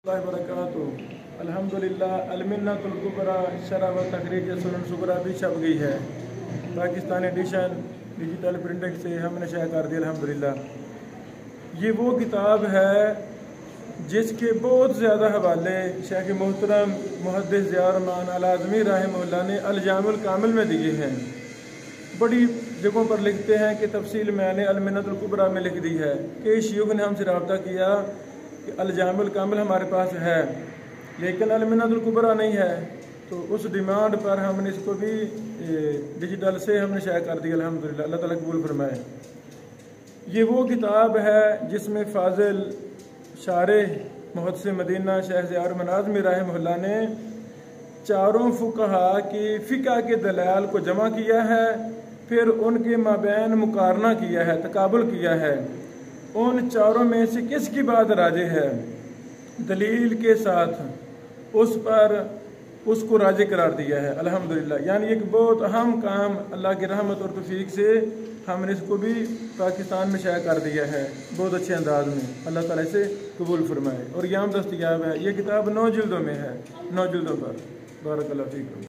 अल्हम्दुलिल्लाह अलमिन्नतुल कुबरा शरह व तखरीज सुनन सुगरा भी छप गई है। पाकिस्तान एडिशन डिजिटल प्रिंटिंग से हमने शाया कर दी अल्हम्दुलिल्लाह। ये वो किताब है जिसके बहुत ज़्यादा हवाले शेख मोहतरम मुहद्दिस ज़िया-उर-रहमान अल-आज़मी रहमहुल्लाह ने अल-जामिउल कामिल में दिए हैं। बड़ी जगहों पर लिखते हैं कि तफसील मैंने अल-मिन्नतुल कुबरा में लिख दी है। कई शयूख ने हमसे रब्ता किया कि अल-जामिउल कामिल हमारे पास है लेकिन अल-मिन्नतुल कुबरा नहीं है, तो उस डिमांड पर हमने इसको भी डिजिटल से हमने शाया कर दिया अल्हम्दुलिल्लाह। अल्लाह ताला कबूल फरमाए। ये वो किताब है जिसमें फाजिल शारे मुहद्दिस मदीना शेख ज़िया-उर-रहमान आज़मी रहमहुल्लाह ने चारों फुक़हा की फ़िक़्ह के दलाल को जमा किया है, फिर उनके माबैन मुकारना किया है, तकाबुल किया है। उन चारों में से किसकी बात राजे है, दलील के साथ उस पर उसको राजे करार दिया है अल्हम्दुलिल्लाह। यानी एक बहुत अहम काम अल्लाह की रहमत और तौफीक से हमने इसको भी पाकिस्तान में शाया कर दिया है बहुत अच्छे अंदाज में। अल्लाह ताला इसे कबूल फरमाए। और यहाँ दस्तयाब है, ये किताब 9 जिल्दों में है, 9 जिल्दों पर। बारकल्लाहु फीकुम।